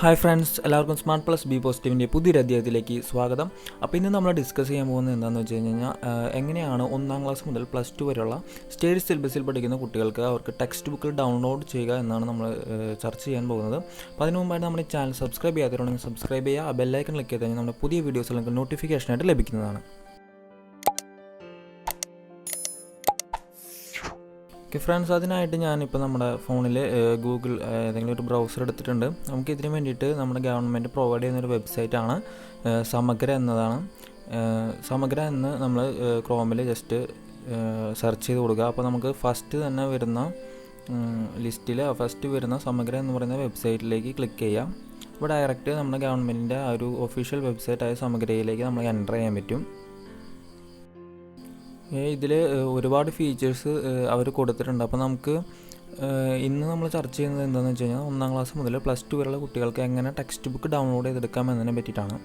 Hi friends, എല്ലാവർക്കും smart plus B പോസിറ്റീവിൻ്റെ പുതിയൊരു അധ്യായത്തിലേക്ക് സ്വാഗതം. അപ്പോൾ ഇന്ന് നമ്മൾ ഡിസ്കസ് ചെയ്യാൻ പോകുന്നത് എന്താണെന്ന് വെച്ച് കഴിഞ്ഞാൽ എങ്ങനെയാണ് 1ാം ക്ലാസ് മുതൽ +2 വരെയുള്ള സ്റ്റേറ്റ് സിലബസിൽ പഠിക്കുന്ന കുട്ടികൾക്ക് അവർക്ക് ടെക്സ്റ്റ് ബുക്കിൽ ഡൗൺലോഡ് ചെയ്യുക എന്നാണ് നമ്മൾ ചർച്ച ചെയ്യാൻ പോകുന്നത്. അപ്പോൾ അതിന് മുമ്പായിട്ട് നമ്മുടെ ചാനൽ സബ്സ്ക്രൈബ് ചെയ്യാത്തവരുണ്ടെങ്കിൽ സബ്സ്ക്രൈബ് ചെയ്യുക, ആ ബെല്ലൈക്കൺ ക്ലിക്ക് ചെയ്ത് കഴിഞ്ഞാൽ നമ്മുടെ പുതിയ വീഡിയോസ് നിങ്ങൾക്ക് നോട്ടിഫിക്കേഷനായിട്ട് ലഭിക്കുന്നതാണ്. ഓക്കെ ഫ്രണ്ട്സ്, അതിനായിട്ട് ഞാനിപ്പോൾ നമ്മുടെ ഫോണിൽ ഗൂഗിൾ ഏതെങ്കിലും ഒരു ബ്രൗസർ എടുത്തിട്ടുണ്ട്. നമുക്ക് ഇതിന് വേണ്ടിയിട്ട് നമ്മുടെ ഗവൺമെൻറ് പ്രൊവൈഡ് ചെയ്യുന്നൊരു വെബ്സൈറ്റാണ് സമഗ്ര എന്നതാണ്. സമഗ്ര എന്ന് നമ്മൾ ക്രോമിൽ ജസ്റ്റ് സെർച്ച് ചെയ്ത് കൊടുക്കുക. അപ്പോൾ നമുക്ക് ഫസ്റ്റ് തന്നെ വരുന്ന ലിസ്റ്റിൽ ഫസ്റ്റ് വരുന്ന സമഗ്ര എന്ന് പറയുന്ന വെബ്സൈറ്റിലേക്ക് ക്ലിക്ക് ചെയ്യാം. ഇപ്പോൾ ഡയറക്റ്റ് നമ്മുടെ ഗവൺമെൻറ്റിൻ്റെ ആ ഒരു ഒഫീഷ്യൽ വെബ്സൈറ്റായ സമഗ്രയിലേക്ക് നമ്മൾ എൻ്റർ ചെയ്യാൻ പറ്റും. ഇതിൽ ഒരുപാട് ഫീച്ചേഴ്സ് അവർ കൊടുത്തിട്ടുണ്ട്. അപ്പോൾ നമുക്ക് ഇന്ന് നമ്മൾ ചർച്ച ചെയ്യുന്നത് എന്താണെന്ന് വെച്ച് കഴിഞ്ഞാൽ 1ാം ക്ലാസ് മുതൽ +2 വരെയുള്ള കുട്ടികൾക്ക് എങ്ങനെ ടെക്സ്റ്റ് ബുക്ക് ഡൗൺലോഡ് ചെയ്തെടുക്കാം എന്നതിനെ പറ്റിയിട്ടാണ്.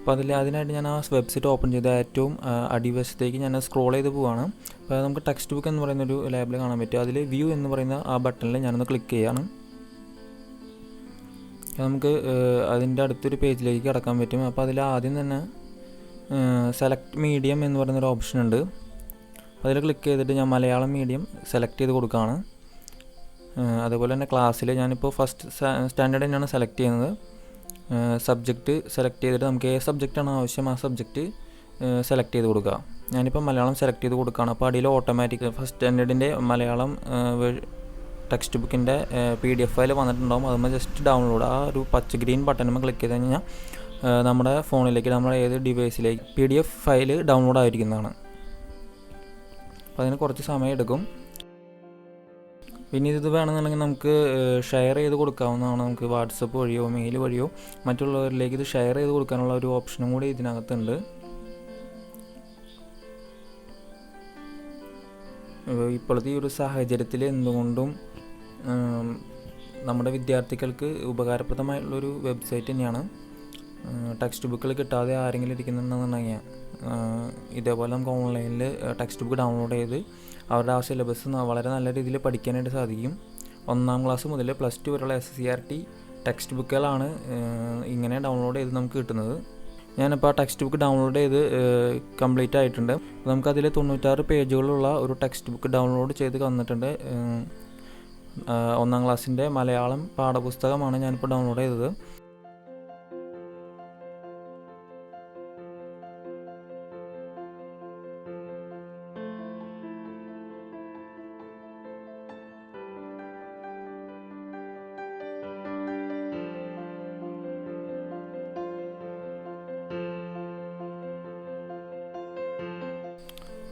അപ്പോൾ അതിനായിട്ട് ഞാൻ ആ വെബ്സൈറ്റ് ഓപ്പൺ ചെയ്ത് ഏറ്റവും അടിവശത്തേക്ക് ഞാൻ സ്ക്രോൾ ചെയ്ത് പോവുകയാണ്. അപ്പോൾ നമുക്ക് ടെക്സ്റ്റ് ബുക്ക് എന്ന് പറയുന്നൊരു ലേബിൾ കാണാൻ പറ്റും. അതിൽ വ്യൂ എന്ന് പറയുന്ന ആ ബട്ടണിൽ ഞാനൊന്ന് ക്ലിക്ക് ചെയ്യുകയാണ്. നമുക്ക് അതിൻ്റെ അടുത്തൊരു പേജിലേക്ക് കടക്കാൻ പറ്റും. അപ്പോൾ അതിൽ ആദ്യം തന്നെ സെലക്ട് മീഡിയം എന്ന് പറയുന്നൊരു ഓപ്ഷൻ ഉണ്ട്. അതിൽ ക്ലിക്ക് ചെയ്തിട്ട് ഞാൻ മലയാളം മീഡിയം സെലക്ട് ചെയ്ത് കൊടുക്കുകയാണ്. അതുപോലെ തന്നെ ക്ലാസ്സിൽ ഞാനിപ്പോൾ ഫസ്റ്റ് സ്റ്റാൻഡേർഡ് തന്നെയാണ് സെലക്ട് ചെയ്യുന്നത്. സബ്ജക്റ്റ് സെലക്ട് ചെയ്തിട്ട് നമുക്ക് ഏത് സബ്ജക്റ്റാണോ ആവശ്യം ആ സബ്ജക്റ്റ് സെലക്ട് ചെയ്ത് കൊടുക്കുക. ഞാനിപ്പോൾ മലയാളം സെലക്ട് ചെയ്ത് കൊടുക്കുകയാണ്. അപ്പോൾ അടിയിൽ ഓട്ടോമാറ്റിക് ഫസ്റ്റ് സ്റ്റാൻഡേർഡിൻ്റെ മലയാളം ടെക്സ്റ്റ് ബുക്കിൻ്റെ PDF ഫയൽ വന്നിട്ടുണ്ടാകും. അതുമ്പോൾ ജസ്റ്റ് ഡൗൺലോഡ് ആ ഒരു പച്ച ഗ്രീൻ ബട്ടണുമ്പോൾ ക്ലിക്ക് ചെയ്ത് കഴിഞ്ഞാൽ നമ്മുടെ ഫോണിലേക്ക് നമ്മുടെ ഏത് ഡിവൈസിലേക്ക് PDF ഫയൽ ഡൗൺലോഡ് ആയിരിക്കുന്നതാണ്. അപ്പോൾ അതിന് കുറച്ച് സമയം എടുക്കും. പിന്നെ ഇത് വേണമെന്നുണ്ടെങ്കിൽ നമുക്ക് ഷെയർ ചെയ്ത് കൊടുക്കാവുന്നതാണ്. നമുക്ക് വാട്സപ്പ് വഴിയോ മെയിൽ വഴിയോ മറ്റുള്ളവരിലേക്ക് ഇത് ഷെയർ ചെയ്ത് കൊടുക്കാനുള്ള ഒരു ഓപ്ഷനും കൂടി ഇതിനകത്തുണ്ട്. ഇപ്പോഴത്തെ ഈ ഒരു സാഹചര്യത്തിൽ എന്തുകൊണ്ടും നമ്മുടെ വിദ്യാർത്ഥികൾക്ക് ഉപകാരപ്രദമായിട്ടുള്ളൊരു വെബ്സൈറ്റ് തന്നെയാണ്. ടെക്സ്റ്റ് ബുക്കുകൾ കിട്ടാതെ ആരെങ്കിലും ഇരിക്കുന്നുണ്ടെന്നുണ്ടെങ്കിൽ ഇതേപോലെ നമുക്ക് ഓൺലൈനിൽ ടെക്സ്റ്റ് ബുക്ക് ഡൗൺലോഡ് ചെയ്ത് അവരുടെ ആ സിലബസ് വളരെ നല്ല രീതിയിൽ പഠിക്കാനായിട്ട് സാധിക്കും. 1ാം ക്ലാസ് മുതൽ +2 വരെയുള്ള SCERT ടെക്സ്റ്റ് ബുക്കുകളാണ് ഇങ്ങനെ ഡൗൺലോഡ് ചെയ്ത് നമുക്ക് കിട്ടുന്നത്. ഞാനിപ്പോൾ ആ ടെക്സ്റ്റ് ബുക്ക് ഡൗൺലോഡ് ചെയ്ത് കംപ്ലീറ്റ് ആയിട്ടുണ്ട്. നമുക്കതിൽ 96 പേജുകളുള്ള ഒരു ടെക്സ്റ്റ് ബുക്ക് ഡൗൺലോഡ് ചെയ്ത് തന്നിട്ടുണ്ട്. 1ാം ക്ലാസ്സിൻ്റെ മലയാളം പാഠപുസ്തകമാണ് ഞാനിപ്പോൾ ഡൗൺലോഡ് ചെയ്തത്.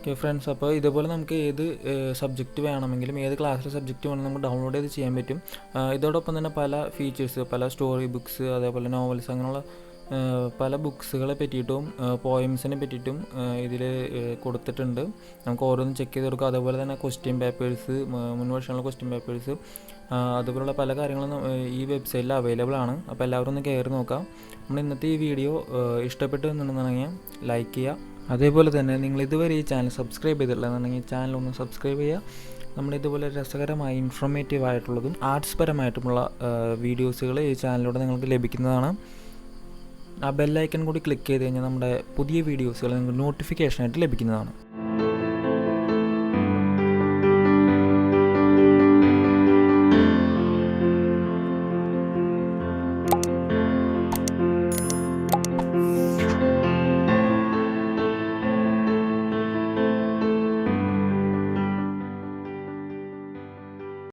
ഓക്കെ ഫ്രണ്ട്സ്, അപ്പോൾ ഇതുപോലെ നമുക്ക് ഏത് സബ്ജക്റ്റ് വേണമെങ്കിലും ഏത് ക്ലാസ്സിലെ സബ്ജക്റ്റ് വേണമെങ്കിലും നമുക്ക് ഡൗൺലോഡ് ചെയ്ത് ചെയ്യാൻ പറ്റും. ഇതോടൊപ്പം തന്നെ പല ഫീച്ചേഴ്സ്, പല സ്റ്റോറി ബുക്സ്, അതേപോലെ നോവൽസ്, അങ്ങനെയുള്ള പല ബുക്സുകളെ പറ്റിയിട്ടും പോയംസിനെ പറ്റിയിട്ടും ഇതിൽ കൊടുത്തിട്ടുണ്ട്. നമുക്ക് ഓരോന്നും ചെക്ക് ചെയ്ത് കൊടുക്കാം. അതേപോലെ തന്നെ ക്വസ്റ്റ്യൻ പേപ്പേഴ്സ്, മുൻ വർഷമുള്ള ക്വസ്റ്റ്യൻ പേപ്പേഴ്സ്, അതുപോലുള്ള പല കാര്യങ്ങളും ഈ വെബ്സൈറ്റിൽ അവൈലബിൾ ആണ്. അപ്പോൾ എല്ലാവരും ഒന്ന് കയറി നോക്കാം. നമ്മൾ ഇന്നത്തെ ഈ വീഡിയോ ഇഷ്ടപ്പെട്ടു എന്നുണ്ടെന്നുണ്ടെങ്കിൽ ലൈക്ക് ചെയ്യുക. അതേപോലെ തന്നെ നിങ്ങൾ ഇതുവരെ ഈ ചാനൽ സബ്സ്ക്രൈബ് ചെയ്തിട്ടില്ലെന്നുണ്ടെങ്കിൽ ചാനൽ ഒന്ന് സബ്സ്ക്രൈബ് ചെയ്യുക. നമ്മളിതുപോലെ രസകരമായ ഇൻഫോർമേറ്റീവ് ആയിട്ടുള്ളതും ആർട്സ് പരമായിട്ടുമുള്ള വീഡിയോസുകൾ ഈ ചാനലിലൂടെ നിങ്ങൾക്ക് ലഭിക്കുന്നതാണ്. ആ ബെല്ലൈക്കൺ കൂടി ക്ലിക്ക് ചെയ്ത് കഴിഞ്ഞാൽ നമ്മുടെ പുതിയ വീഡിയോസുകൾ നിങ്ങൾക്ക് നോട്ടിഫിക്കേഷനായിട്ട് ലഭിക്കുന്നതാണ്.